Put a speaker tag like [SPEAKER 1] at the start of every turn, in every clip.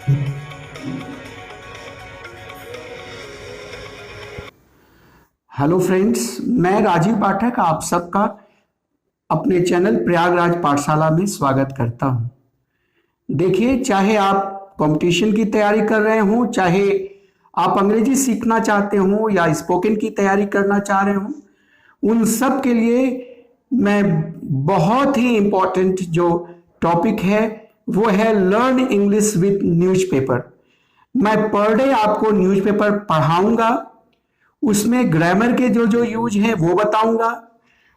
[SPEAKER 1] Hello friends, मैं राजीव पाठक आप सबका अपने चैनल प्रयागराज पाठशाला में स्वागत करता हूं। देखिए, चाहे आप कंपटीशन की तैयारी कर रहे हो, चाहे आप अंग्रेजी सीखना चाहते हो या स्पोकन की तैयारी करना चाह रहे हो, उन सब के लिए मैं बहुत ही इम्पोर्टेंट जो टॉपिक है वो है लर्न इंग्लिश विद न्यूज़पेपर। मैं पर डे आपको न्यूज़पेपर पढ़ाऊंगा, उसमें ग्रामर के जो जो यूज हैं वो बताऊंगा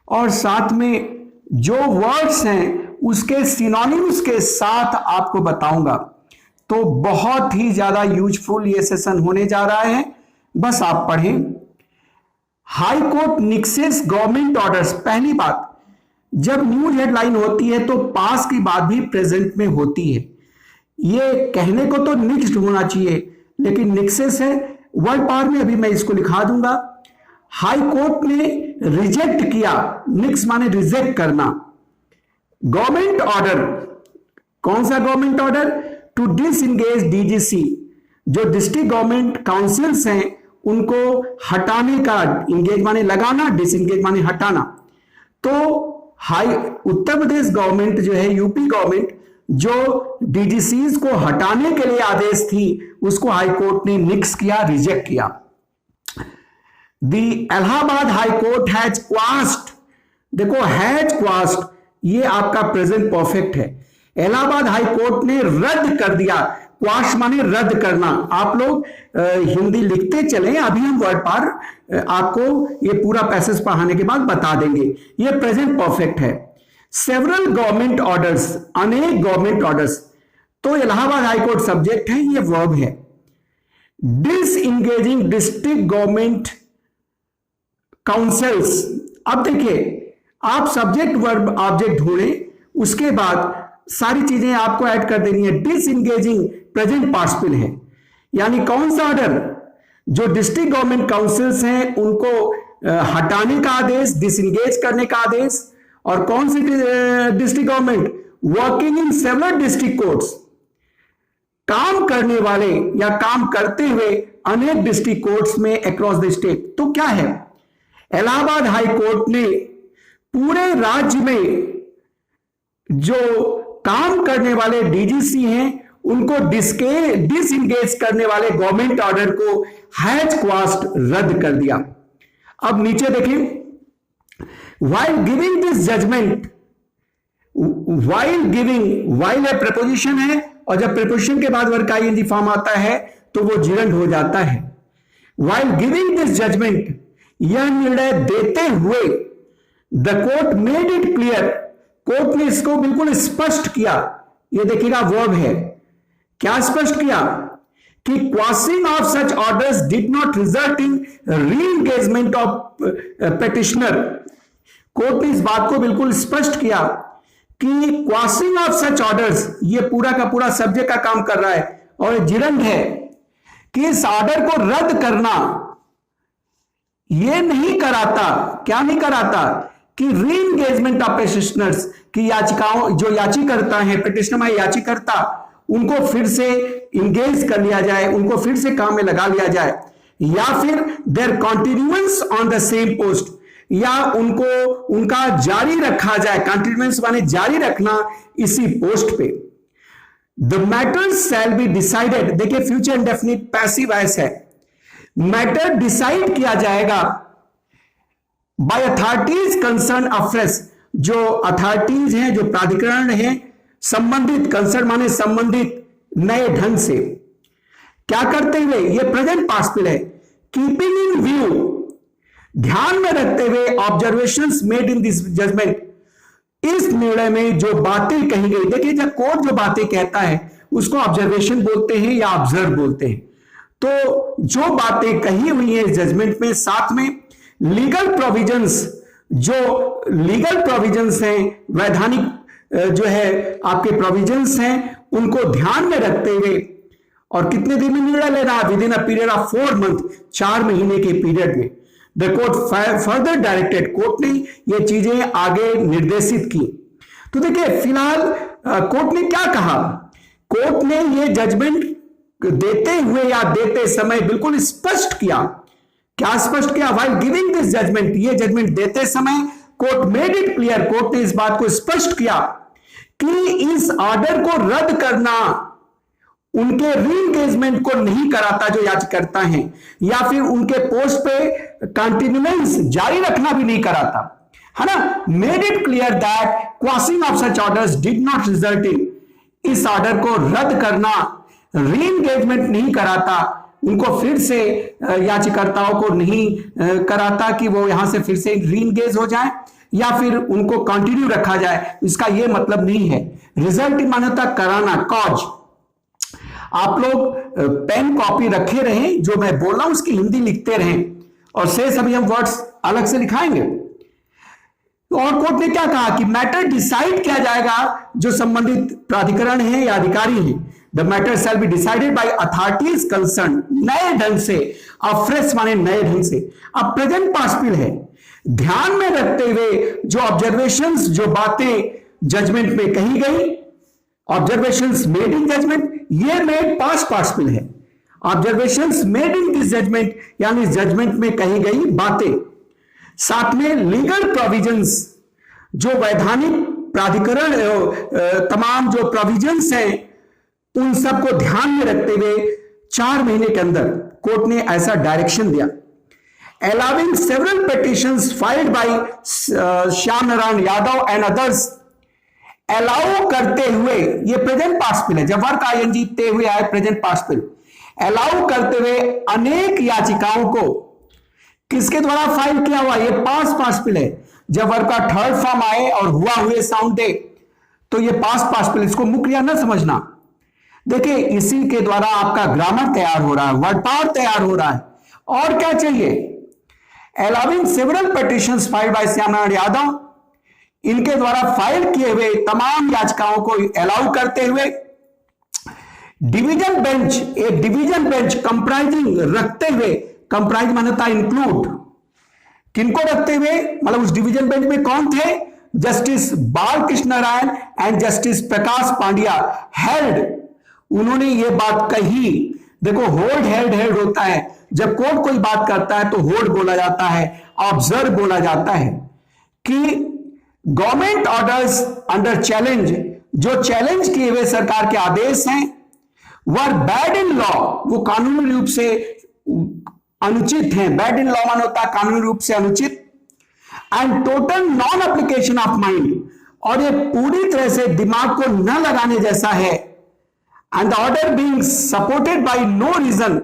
[SPEAKER 1] और साथ में जो वर्ड्स हैं उसके सिनोनिम्स के साथ आपको बताऊंगा। तो बहुत ही ज्यादा यूजफुल ये सेशन होने जा रहा है, बस आप पढ़ें। High court nixes government orders. पहली बात, जब न्यूज हेडलाइन होती है तो पास की बात भी प्रेजेंट में होती है। ये कहने को तो निक्स्ड होना चाहिए, लेकिन निक्सेस है, वर्ड पावर में अभी मैं इसको लिखा दूंगा। हाई कोर्ट ने रिजेक्ट किया, निक्स माने रिजेक्ट करना, गवर्नमेंट ऑर्डर। कौन सा government order? To disengage DGC, जो डिस्ट्रिक्ट गवर्नमेंट काउंसिल्स हैं उनको हटाने का, इंगेज माने लगाना, डिसएंगेज माने हटाना। तो हाई उत्तर प्रदेश गवर्नमेंट जो है, यूपी गवर्नमेंट, जो डीजीसीज को हटाने के लिए आदेश थी उसको हाई कोर्ट ने निक्स किया, रिजेक्ट किया। The Allahabad high court has quashed. देखो, हैज क्वास्ड ये आपका प्रेजेंट परफेक्ट है। इलाहाबाद हाई कोर्ट ने रद्द कर दिया। क्वाश माने रद्द करना। आप लोग हिंदी लिखते चलें, अभी हम वर्ड पार आपको ये पूरा पैसेज पढ़ाने के बाद बता देंगे। ये प्रेजेंट परफेक्ट है। सेवरल गवर्नमेंट ऑर्डर्स, अनेक गवर्नमेंट ऑर्डर्स। तो इलाहाबाद हाईकोर्ट सब्जेक्ट है, ये वर्ब है। डिसएंगेजिंग डिस्ट्रिक्ट गवर्नमेंट काउंसिल्स। अब देखिए, आप सब्जेक्ट वर्ब ऑब्जेक्ट ढूंढे, उसके बाद सारी चीजें आपको ऐड कर देनी है। डिसएंगेजिंग प्रेजेंट पार्टिसिपल है, यानी कौन सा ऑर्डर? जो डिस्ट्रिक्ट गवर्नमेंट काउंसिल्स हैं उनको हटाने का आदेश, डिसएंगेज करने का आदेश। और कौन सी district government? Working in several district courts, काम करने वाले या काम करते हुए अनेक डिस्ट्रिक्ट कोर्ट्स में अक्रॉस द स्टेट। तो क्या है? इलाहाबाद हाई कोर्ट ने पूरे राज्य में जो काम करने वाले डीजीसी हैं उनको डिसएंगेज करने वाले गवर्नमेंट ऑर्डर को हैज क्वास्ड रद्द कर दिया। अब नीचे देखें, while giving this judgment, while giving, while है प्रपोजिशन है, और जब प्रपोजिशन के बाद वर्ग का आईएनजी फॉर्म आता है तो वो जिरंड हो जाता है। while giving this judgment, यह निर्णय देते हुए, the court made it clear, court ने इसको बिल्कुल स्पष्ट किया। ये देखिएगा वर्ब है, क्या स्पष्ट किया? कि quashing of such orders did not result in reengagement of petitioner. Court ने इस बात को बिल्कुल स्पष्ट किया कि क्वासिंग ऑफ सच ऑर्डर्स, ये पूरा का पूरा सब्जेक्ट का काम कर रहा है और जिरंड है कि इस ऑर्डर को रद्द करना ये नहीं कराता। क्या नहीं कराता? कि रीएंगेजमेंट ऑफ पेटिशनर्स, की याचिकाओं, जो याचिकर्ता है, पेटिशनर है याचिकर्ता, उनको फिर से इंगेज कर लिया जाए, उनको फिर से काम में लगा लिया जाए, या फिर their continuance on the same post, या उनको उनका जारी रखा जाए। कंटिन्यूएंस माने जारी रखना इसी पोस्ट पे। The matter shall be decided. देखिए, फ्यूचर इंडेफिनिट पैसिव वॉइस है। मैटर डिसाइड किया जाएगा बाय अथॉरिटीज कंसर्न अफ्रेश। जो अथॉरिटीज हैं, जो प्राधिकरण हैं, संबंधित, कंसर्न माने संबंधित, नए ढंग से। क्या करते हुए? ये प्रेजेंट पार्टिसिपल है। कीपिंग इन व्यू, ध्यान में रखते हुए, observations made in this judgment, इस निर्णय में जो बातें कही गई। देखिए, जब कोर्ट जो बातें कहता है उसको ऑब्जर्वेशन बोलते हैं या ऑब्जर्व बोलते हैं। तो जो बातें कही हुई है जजमेंट में, साथ में लीगल प्रोविजंस, जो लीगल प्रोविजंस हैं, वैधानिक जो है आपके प्रोविजंस हैं, उनको ध्यान में रखते हुए, और कितने दिन में निर्णय लेना है? With in a period of 4 month, 4 महीने के पीरियड में। The court further directed, court ने ये चीजें आगे निर्देशित की। तो देखिए, फिलहाल कोर्ट ने क्या कहा? कोर्ट ने ये जजमेंट देते हुए या देते समय बिल्कुल स्पष्ट किया। क्या स्पष्ट किया? व्हाइल गिविंग दिस जजमेंट, ये जजमेंट देते समय court made it clear, court ने इस बात को स्पष्ट किया कि इस ऑर्डर को रद्द करना उनके रीइंगेजमेंट को नहीं कराता जो याचिकाकर्ता हैं, या फिर उनके पोस्ट पे कंटिन्यूएंस जारी रखना भी नहीं कराता, है ना। Made it clear that quashing of such orders did not result इन, इस ऑर्डर को रद्द करना रीइंगेजमेंट नहीं कराता, उनको फिर से याचिकाकर्ताओं को नहीं कराता कि वो यहां से फिर से रीइंगेज हो जाए या फिर उनको कंटिन्यू रखा जाए। इसका यह मतलब नहीं है। रिजल्ट इन माने होता कराना, कॉज। आप लोग पेन कॉपी रखे रहें, जो मैं बोल रहा हूं उसकी हिंदी लिखते रहें, और शेष अभी हम वर्ड्स अलग से लिखाएंगे। और कोर्ट ने क्या कहा कि मैटर डिसाइड किया जाएगा जो संबंधित प्राधिकरण है या अधिकारी है। The matter shall be decided by authorities concern, नए ढंग से। अब फ्रेश माने नए ढंग से, अब प्रेजेंट पार्टिसिपल है। ध्यान में रखते हुए जो ऑब्जर्वेशंस, जो बातें जजमेंट में कही गई, ऑब्जर्वेशंस मेड इन जजमेंट, ये मेड पास्ट पार्टिसिपल है। Observations made in this judgment यानी जजमेंट में कही गई बातें, साथ में लीगल प्रोविजंस, जो वैधानिक प्राधिकरण तमाम जो प्रोविजंस हैं उन सबको ध्यान में रखते हुए 4 महीने के अंदर कोर्ट ने ऐसा डायरेक्शन दिया। Allowing several petitions filed by Shyam Narayan Yadav and others, allow करते हुए, ये प्रेजेंट पार्टिसिपल है, जब वर्क आईएनजी ते हुए आए प्रेजेंट पार्टिसिपल, अलाउ करते हुए अनेक याचिकाओं को किसके द्वारा फाइल किया हुआ, ये पास्ट पार्टिसिपल है। जब वर्क का थर्ड फॉर्म आए और हुआ हुए साउंड दे तो ये पास्ट पार्टिसिपल, इसको मुख्य क्रिया ना समझना। देखिए इसी के द्वारा आपका ग्रामर तैयार हो रहा है, वर्ड पावर तैयार हो रहा है, और क्या चाहिए। Allowing several petitions filed by Shyam Narayan Yadav, इनके द्वारा फाइल किए हुए तमाम याचिकाओं को अलाउ करते हुए डिवीजन बेंच, एक डिवीजन बेंच कंप्राइजिंग रखते हुए, कंप्राइज माने होता इंक्लूड, किनको रखते हुए, मतलब उस डिवीजन बेंच में कौन थे, justice Balkrishna Narayan and justice Prakash Pandya held, उन्होंने ये बात कही। देखो होल्ड हेल्ड हेल्ड होता है, जब कोर्ट कोई बात करता है तो होल्ड बोला जाता है, ऑब्जर्व बोला जाता है, कि गवर्नमेंट ऑर्डर्स अंडर चैलेंज, जो चैलेंज किए हुए सरकार के आदेश हैं, वर बैड इन लॉ, वो कानूनी रूप से अनुचित हैं। बैड इन लॉ मान होता है कानूनी रूप से अनुचित। And total non application of mind, और ये पूरी तरह से दिमाग को न लगाने जैसा है। And the order being supported by no reason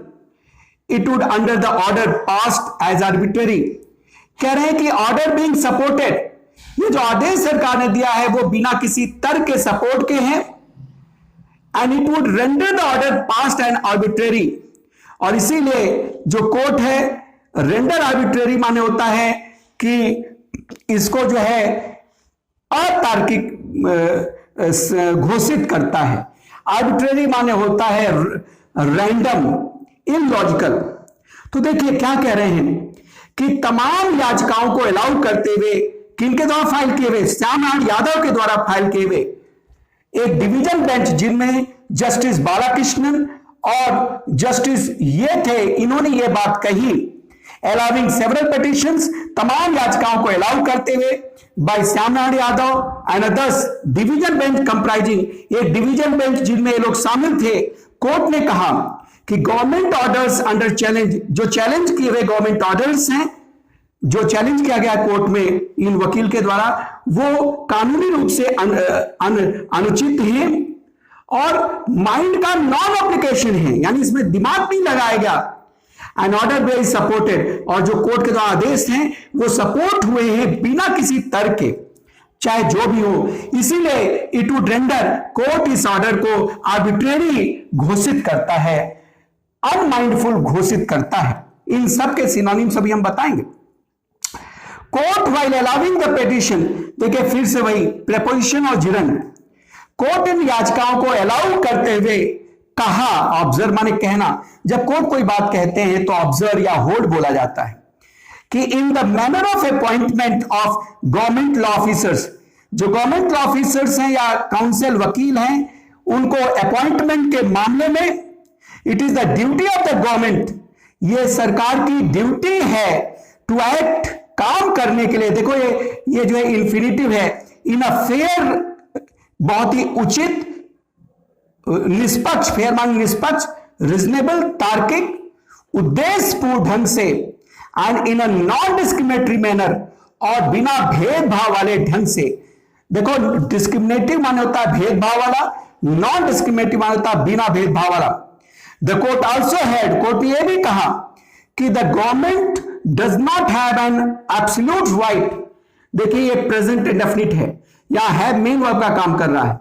[SPEAKER 1] it would under the order passed as arbitrary. कह रहे हैं कि ऑर्डर बीइंग सपोर्टेड, ये जो आदेश सरकार ने दिया है वो बिना किसी तर्क के सपोर्ट के हैं। And it would render the order passed and arbitrary, और इसीलिए जो कोर्ट है रेंडर आर्बिट्रेरी माने होता है कि इसको जो है अतार्किक घोषित करता है। आर्बिट्रेरी माने होता है रैंडम, इलॉजिकल। तो देखिए क्या कह रहे हैं कि तमाम याचिकाओं को अलाउ करते हुए, किनके द्वारा फाइल किए हुए, श्याम नारायण यादव के द्वारा फाइल किए हुए एक डिवीजन बेंच, जिनमें जस्टिस बालाकृष्णन और जस्टिस ये थे, इन्होंने ये बात कही। अलाउिंग सेवरल पिटीशंस, तमाम याचिकाओं को अलाउ करते हुए by Shyam Narayan Yadav and others, division bench comprising, एक डिवीजन बेंच जिनमें ये लोग शामिल थे। कोर्ट ने कहा कि गवर्नमेंट ऑर्डर्स अंडर चैलेंज, जो चैलेंज किए हुए गवर्नमेंट ऑर्डर्स हैं, जो चैलेंज किया गया कोर्ट में इन वकील के द्वारा, वो कानूनी रूप से अनुचित हैं और माइंड का नॉन एप्लीकेशन है, यानी इसमें दिमाग नहीं लगाया गया। An order be is supported, और जो कोर्ट के द्वारा आदेश हैं वो सपोर्ट हुए हैं बिना किसी तर्क के, चाहे जो भी हो। इसीलिए इट वुड रेंडर, कोर्ट इस ऑर्डर को आर्बिट्रेरी घोषित करता है, अनमाइंडफुल घोषित करता है। इन सब के सिनोनिम्स अभी हम बताएंगे। Court while allowing the petition, देखिए फिर से वही प्रेपोजिशन और जिरंड, कोर्ट इन याचिकाओं को अलाउ करते हुए कहा, ऑब्जर्व माने कहना, जब कोर्ट कोई बात कहते हैं तो ऑब्जर्व या होल्ड बोला जाता है, कि in the manner of appointment of government law officers, जो गवर्नमेंट लॉ ऑफिसर्स हैं या काउंसिल वकील हैं, उनको अपॉइंटमेंट के मामले में it is the duty of the government, ये सरकार की ड्यूटी है टू एक्ट, काम करने के लिए। देखो ये जो है इन्फिनिटिव है, इन अ फेयर, बहुत ही उचित, निष्पक्ष, फेयर मान निष्पक्ष, रीजनेबल, तार्किक, उद्देश्यपूर्ण ढंग से, and in a non discriminatory manner, और बिना भेदभाव वाले ढंग से। देखो डिस्क्रिमिनेटिव माने होता है भेदभाव वाला, नॉन डिस्क्रिमिनेटिव माने होता है बिना भेदभाव वाला। The court also had, court ने यह भी कहा कि the government does not have an absolute right. देखिए ये प्रेजेंट इंडेफिनिट है, यहां हैव मेन वर्ब का काम कर रहा है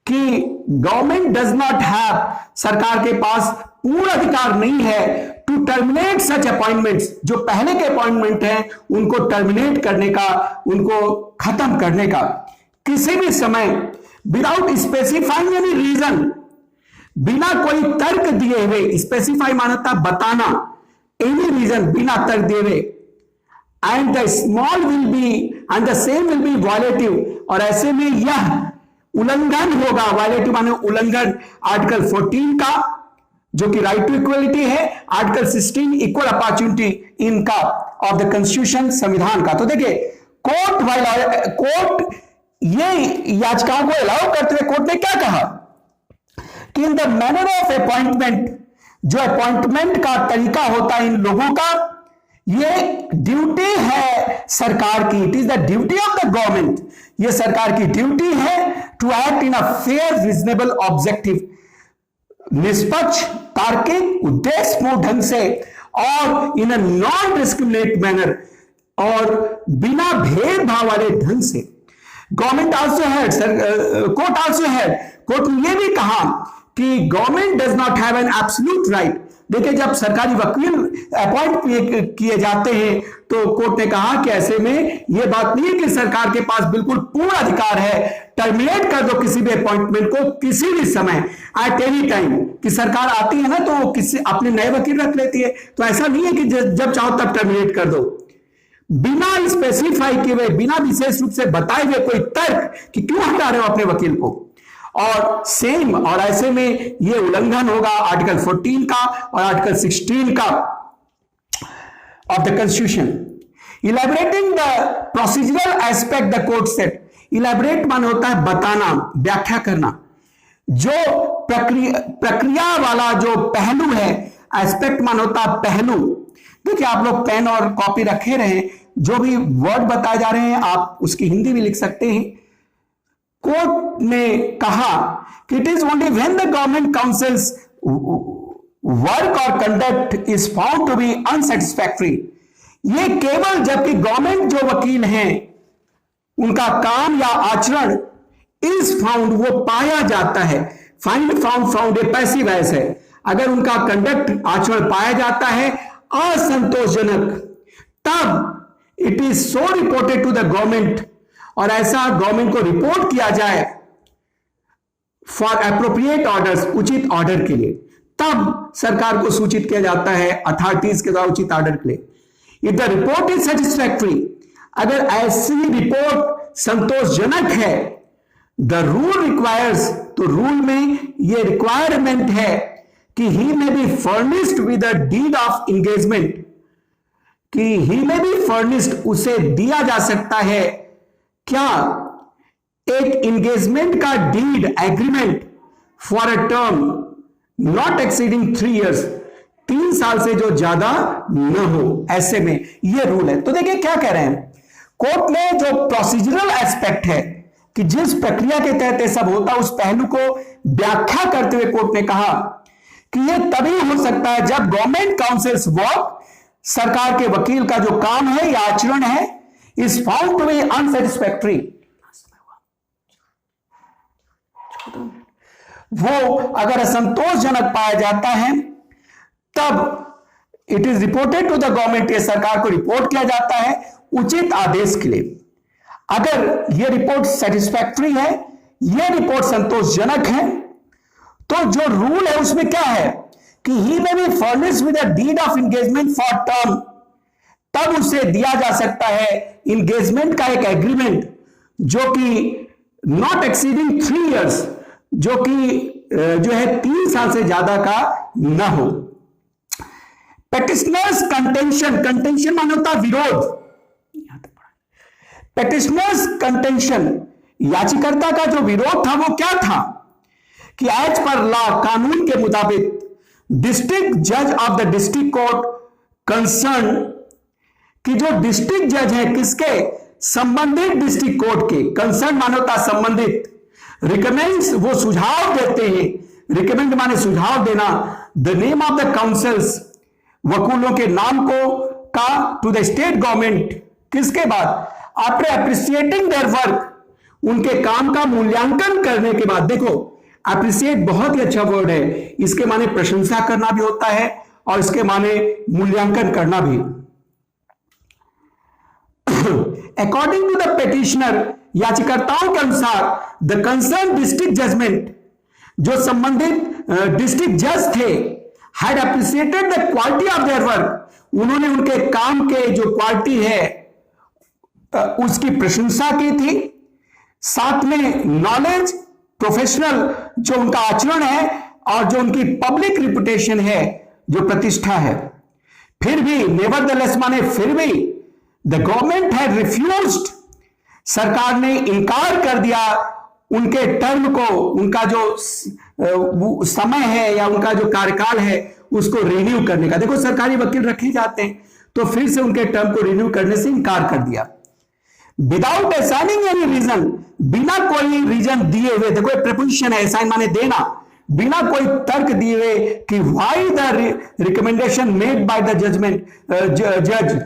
[SPEAKER 1] कि गवर्नमेंट डज नॉट हैव, सरकार के पास पूर्ण अधिकार नहीं है टू टर्मिनेट सच अपॉइंटमेंट्स, जो पहले के अपॉइंटमेंट हैं उनको टर्मिनेट करने का, उनको खत्म करने का किसी भी समय, विदाउट स्पेसिफाइंग एनी रीजन, बिना कोई तर्क दिए हुए। स्पेसिफाई मानता बताना, एनी रीजन, बिना तर्क दिए हुए। And the small will be and the same will be violative, और ऐसे में यह उल्लंघन होगा। वायलेटिव माने उल्लंघन आर्टिकल 14 का, जो कि राइट टू इक्वलिटी है, आर्टिकल 16 इक्वल अपॉर्चुनिटी इनका ऑफ द कॉन्स्टिट्यूशन, संविधान का। तो देखिए कोर्ट ये याचिकाओं को अलाउ करते हुए कोर्ट ने क्या कहा कि in the manner of appointment, जो अपॉइंटमेंट का तरीका होता है इन लोगों का, ये ड्यूटी है सरकार की। It is the duty of the government, ये सरकार की ड्यूटी है to act in a fair, reasonable, objective, निष्पक्ष, तार्किक, उद्देश्यपूर्ण ढंग से, और in a non discriminate manner, और बिना भेदभाव वाले ढंग से। Government also had, court also had, court ने यह भी कहा कि government does not have an absolute right. देखिए जब सरकारी वकील अपॉइंट किए जाते हैं तो कोर्ट ने कहा कि ऐसे में यह बात नहीं है कि सरकार के पास बिल्कुल पूर्ण अधिकार है, टर्मिनेट कर दो किसी भी अपॉइंटमेंट को किसी भी समय, एट एनी टाइम। कि सरकार आती है ना तो वो किसी अपने नए वकील रख लेती है, तो ऐसा नहीं है कि जब चाहो तब टर्मिनेट कर दो। बिना स्पेसिफाई किए हुए, बिना विशेष रूप से बताए हुए कोई तर्क कि क्यों हटा रहे हो अपने वकील को, और सेम, और ऐसे में यह उल्लंघन होगा आर्टिकल 14 का और आर्टिकल 16 का of the constitution. Elaborating the procedural aspect, the court said, elaborate मान होता है बताना, व्याख्या करना। जो प्रक्रिया वाला जो पहलू है, एस्पेक्ट मान होता है पहलू। देखिए आप लोग पेन और कॉपी रखे रहे, जो भी वर्ड बताए जा रहे हैं आप उसकी हिंदी भी लिख सकते हैं। कोर्ट ने कहा कि it is only when the government counsels work और conduct is found to be unsatisfactory, ये केवल जबकि गवर्नमेंट जो वकील हैं उनका काम या आचरण इज फाउंड, वो पाया जाता है। फाइंड, फाउंड, फाउंड ये पैसिव वॉइस है। अगर उनका कंडक्ट, आचरण पाया जाता है असंतोषजनक, तब it is so reported to the government, और ऐसा गवर्नमेंट को रिपोर्ट किया जाए फॉर एप्रोप्रिएट ऑर्डर्स, उचित ऑर्डर के लिए, तब सरकार को सूचित किया जाता है अथॉरिटीज के द्वारा उचित ऑर्डर के लिए। If the report is satisfactory, अगर ऐसी रिपोर्ट संतोषजनक है, द रूल रिक्वायर्स, तो रूल में यह रिक्वायरमेंट है कि he may be furnished with a deed of engagement, कि ही में बी फर्निश्ड, उसे दिया जा सकता है क्या, एक एंगेजमेंट का deed, agreement, for a term not exceeding 3 years, 3 साल से जो ज्यादा न हो, ऐसे में यह रूल है। तो देखिए क्या कह रहे हैं कोर्ट ने, जो प्रोसीजरल एस्पेक्ट है कि जिस प्रक्रिया के तहत यह सब होता है, उस पहलू को व्याख्या करते हुए कोर्ट ने कहा कि यह तभी हो सकता है जब गवर्नमेंट काउंसिल्स वर्क, सरकार के वकील का जो काम है या आचरण है, is found to be unsatisfactory, वो अगर असंतोषजनक पाया जाता है, तब it is reported to the government, ये सरकार को रिपोर्ट किया जाता है उचित आदेश के लिए। अगर यह रिपोर्ट सेटिस्फैक्टरी है, यह रिपोर्ट संतोषजनक है, तो जो रूल है उसमें क्या है कि he may be furnished with a deed of engagement for term, तब उसे दिया जा सकता है एंगेजमेंट का एक एग्रीमेंट जो कि नॉट एक्सीडिंग 3 years, जो कि जो है 3 साल से ज्यादा का न हो। पेटिशनर्स कंटेंशन, कंटेंशन माने होता है विरोध। पेटिशनर्स कंटेंशन, याचिकर्ता का जो विरोध था वो क्या था कि एज पर लॉ, कानून के मुताबिक डिस्ट्रिक्ट जज of the district court concern, कि जो डिस्ट्रिक्ट जज है किसके, संबंधित डिस्ट्रिक्ट कोर्ट के, कंसर्न माने होता संबंधित, रिकमेंड्स वो सुझाव देते हैं, रिकमेंड माने सुझाव देना, the name of the councils, वकीलों के नाम को का, टू द स्टेट गवर्नमेंट, किसके बाद, आफ्टर अप्रिशिएटिंग देयर वर्क, उनके काम का मूल्यांकन करने के बाद। देखो अप्रिशिएट बहुत ही अच्छा वर्ड है, इसके माने प्रशंसा करना भी होता है और इसके माने मूल्यांकन करना भी। अकॉर्डिंग टू द पेटिशनर, याचिकाकर्ताओं के अनुसार द कंसर्न डिस्ट्रिक्ट जजमेंट, जो संबंधित डिस्ट्रिक्ट जज थे, had appreciated the quality of their work, उन्होंने उनके काम के जो क्वालिटी है उसकी प्रशंसा की थी, साथ में नॉलेज, प्रोफेशनल जो उनका आचरण है और जो उनकी पब्लिक रिपुटेशन है, जो प्रतिष्ठा है। फिर भी नेवरदलेस माने फिर भी, द गवर्नमेंट हैड रिफ्यूज्ड, सरकार ने इनकार कर दिया उनके टर्म को, उनका जो समय है या उनका जो कार्यकाल है उसको रिन्यू करने का। देखो सरकारी वकील रखे जाते हैं तो फिर से उनके टर्म को रिन्यू करने से इनकार कर दिया। विदाउट असाइनिंग एनी रीजन, बिना कोई रीजन दिए हुए, देखो प्रीपोजिशन है, असाइन माने देना, बिना कोई तर्क दिए हुए कि why the recommendation made by the judgment जज,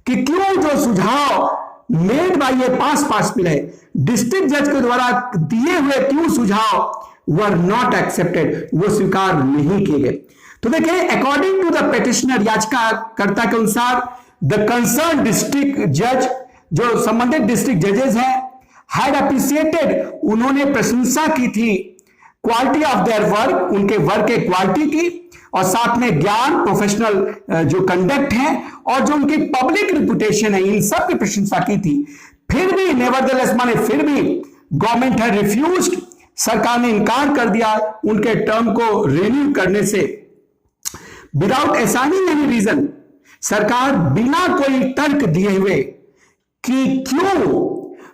[SPEAKER 1] कि क्यों जो सुझाव मेड बाय ये पास मिले डिस्ट्रिक्ट जज के द्वारा दिए हुए क्यों सुझाव वर नॉट एक्सेप्टेड, वो स्वीकार नहीं किए गए। तो देखिए अकॉर्डिंग टू द पेटिशनर, याचिकाकर्ता के अनुसार, द कंसर्न डिस्ट्रिक्ट जज, जो संबंधित डिस्ट्रिक्ट जजेस हैं, हैड अप्रिशिएटेड, उन्होंने प्रशंसा की थी, क्वालिटी ऑफ देयर वर्क, उनके वर्क के क्वालिटी की, और साथ में ज्ञान, प्रोफेशनल जो कंडक्ट है और जो उनकी पब्लिक रिपुटेशन है, इन सब की प्रशंसा की थी। फिर भी नेवरदलेस माने फिर भी, गवर्नमेंट हैड रिफ्यूज्ड, सरकार ने इनकार कर दिया उनके टर्म को रिन्यू करने से। विदाउट असाइनिंग एनी रीजन, सरकार बिना कोई तर्क दिए हुए कि क्यों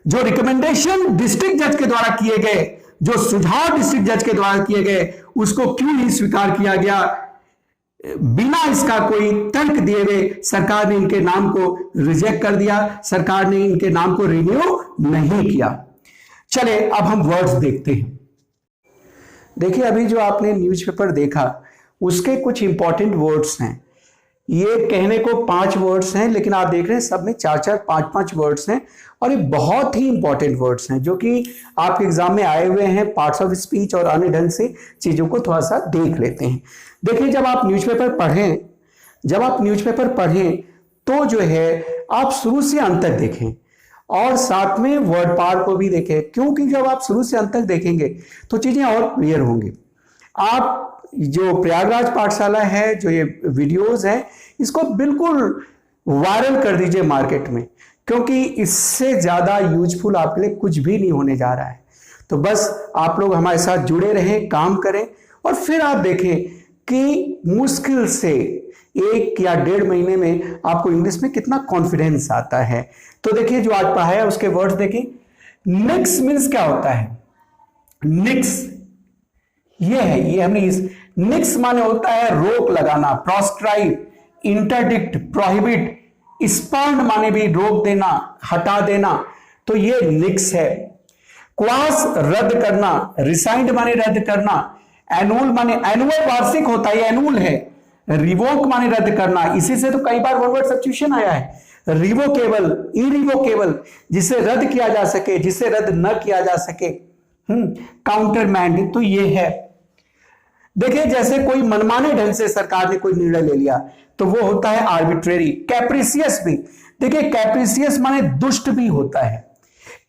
[SPEAKER 1] जो रिकमेंडेशन डिस्ट्रिक्ट जज के द्वारा किए गए, जो सुझाव डिस्ट्रिक्ट जज के द्वारा किए गए, उसको क्यों नहीं स्वीकार किया गया, बिना इसका कोई तर्क दिए हुए सरकार ने इनके नाम को रिजेक्ट कर दिया, सरकार ने इनके नाम को रिन्यू नहीं किया। चले अब हम वर्ड्स देखते हैं। देखिए अभी जो आपने न्यूज़पेपर देखा उसके कुछ इंपॉर्टेंट वर्ड्स हैं। ये कहने को 5 वर्ड्स हैं लेकिन आप देख रहे हैं सब में 4-4, 5-5 वर्ड्स हैं और ये बहुत ही इंपॉर्टेंट वर्ड्स हैं जो कि आपके एग्जाम में आए हुए हैं। पार्ट्स ऑफ स्पीच और अन्य ढंग से चीजों को थोड़ा सा देख लेते हैं। देखिए जब आप न्यूज़पेपर पढ़ें तो जो है आप शुरू से अंत तक देखें और साथ में वर्ड पार को भी देखें, क्योंकि जब आप शुरू से अंत तक देखेंगे तो चीजें और क्लियर होंगी। आप जो प्रयागराज पाठशाला है, जो ये वीडियोस है, इसको बिल्कुल वायरल कर दीजिए मार्केट में, क्योंकि इससे ज्यादा यूजफुल आपके लिए कुछ भी नहीं होने जा रहा है। तो बस आप लोग हमारे साथ जुड़े रहें, काम करें और फिर आप देखें कि मुश्किल से 1 या 1.5 महीने में आपको इंग्लिश में कितना कॉन्फिडेंस आता है। तो देखिए जो आज पढ़ाया उसके वर्ड्स देखें। निक्स मीन्स क्या होता है? निक्स ये हमने इस निक्स माने होता है रोक लगाना, प्रोस्क्राइब, इंटरडिक्ट, प्रोहिबिट, स्पर्न माने भी रोक देना, हटा देना, तो ये निक्स है। क्वास रद्द करना, रिसाइंड माने रद्द करना, एनुअल माने एनुअल वार्षिक होता है, एनुअल है। रिवोक माने रद्द करना, इसी से तो कई बार वर्ड सब्स्टिट्यूशन आया है। रिवोकेबल, इरिवोकेबल, जिसे रद्द किया जा सके, जिसे रद्द न किया जा सके। काउंटरमैंड, तो ये है। देखिए जैसे कोई मनमाने ढंग से सरकार ने कोई निर्णय ले लिया तो वो होता है आर्बिट्रेरी। कैप्रिसियस भी, देखिए कैप्रिसियस माने दुष्ट भी होता है,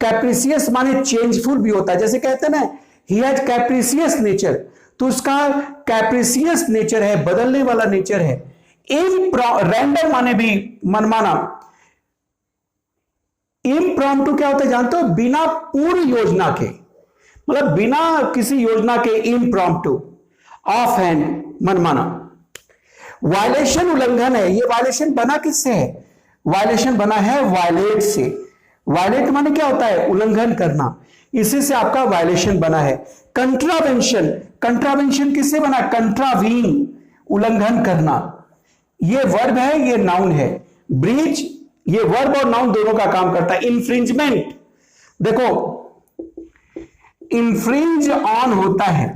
[SPEAKER 1] कैप्रिसियस माने चेंजफुल भी होता है। जैसे कहते हैं ना ही हैज कैप्रिसियस नेचर, तो उसका कैप्रिसियस नेचर है, बदलने वाला नेचर है। रैंडम माने भी मनमाना। इम्प्रॉम्प्टू क्या होता है जानते हो? बिना पूर्व योजना के, मतलब बिना किसी योजना के, इम्प्रॉम्प्टू, ऑफ हैंड, मनमाना। वायलेशन उल्लंघन है। ये वायलेशन बना किससे है? वायलेशन बना है वायलेट से। वायलेट माने क्या होता है? उल्लंघन करना। इसी से आपका वायलेशन बना है। कंट्रावेंशन, कंट्रावेंशन किससे बना? कंट्रावीन, उल्लंघन करना। ये वर्ब है, ये नाउन है। ब्रीच, ये वर्ब और नाउन दोनों का काम करता है। इंफ्रिंजमेंट, देखो इंफ्रिंज ऑन होता है,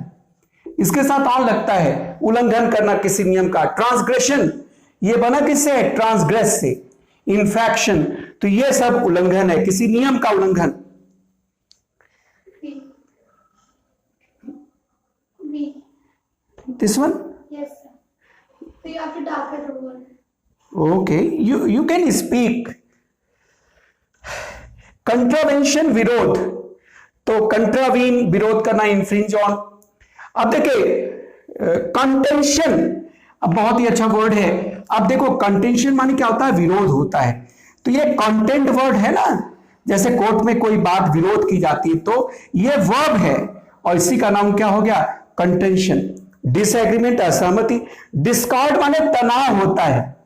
[SPEAKER 1] इसके साथ ऑन लगता है, उल्लंघन करना किसी नियम का। ट्रांसग्रेशन, ये बना किससे है? ट्रांसग्रेस से। इन्फेक्शन, तो ये सब उल्लंघन है, किसी नियम का उल्लंघन। This one?
[SPEAKER 2] Yes, sir. So you have to darken the word.
[SPEAKER 1] Okay, you can speak. Contravention, विरोध, तो कंट्रावीन, विरोध करना, इन्फ्रिंज ऑन। अब देखिए कंटेंशन, अब बहुत ही अच्छा वर्ड है। अब देखो कंटेंशन माने क्या होता है? विरोध होता है। तो ये कंटेंट वर्ड है ना, जैसे कोर्ट में कोई बात विरोध की जाती है, तो ये वर्ब है और इसी का नाम क्या हो गया? कंटेंशन। डिसएग्रीमेंट, असहमति। डिस्कॉर्ड माने तनाव होता है,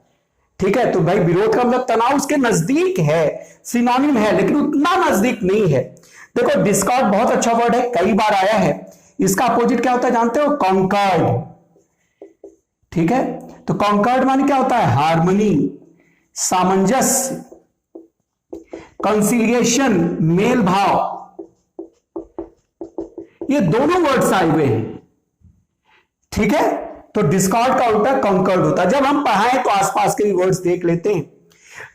[SPEAKER 1] ठीक है? तो भाई विरोध का मतलब तनाव उसके नजदीक है, सिनोनिम है, लेकिन उतना नजदीक नहीं है। देखो डिस्कॉर्ड बहुत अच्छा वर्ड है, कई बार आया है। इसका अपोजिट क्या होता है जानते हो? कॉन्कॉर्ड, ठीक है? तो कॉन्कॉर्ड माने क्या होता है? हार्मनी, सामंजस्य। कंसिलिएशन, मेल भाव। ये दोनों वर्ड्स आए हुए हैं, ठीक है? तो डिस्कॉर्ड का उल्टा कॉन्कॉर्ड होता है। जब हम पढ़ाएं तो आसपास के भी वर्ड्स देख लेते हैं।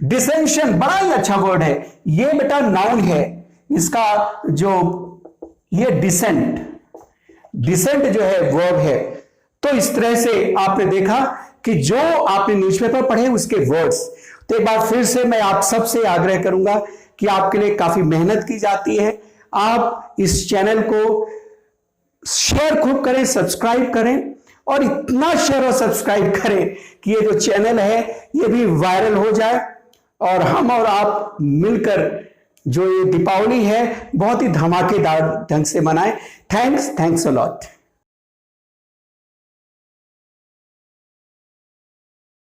[SPEAKER 1] डिसेंशन, बड़ा ही अच्छा वर्ड है। ये बेटा नाउन है, इसका जो ये डिसेंट, डिसेंट जो है वर्ब है। तो इस तरह से आपने देखा कि जो आपने न्यूज़पेपर पढ़े उसके वर्ड्स। तो एक बार फिर से मैं आप सबसे आग्रह करूंगा कि आपके लिए काफी मेहनत की जाती है। आप इस चैनल को शेयर खूब करें, सब्सक्राइब करें, और इतना शेयर और सब्सक्राइब करें कि ये जो चैनल है ये भी वायरल हो जाए और हम और आप मिलकर जो ये दीपावली है बहुत ही धमाकेदार ढंग से मनाएं। Thanks a lot.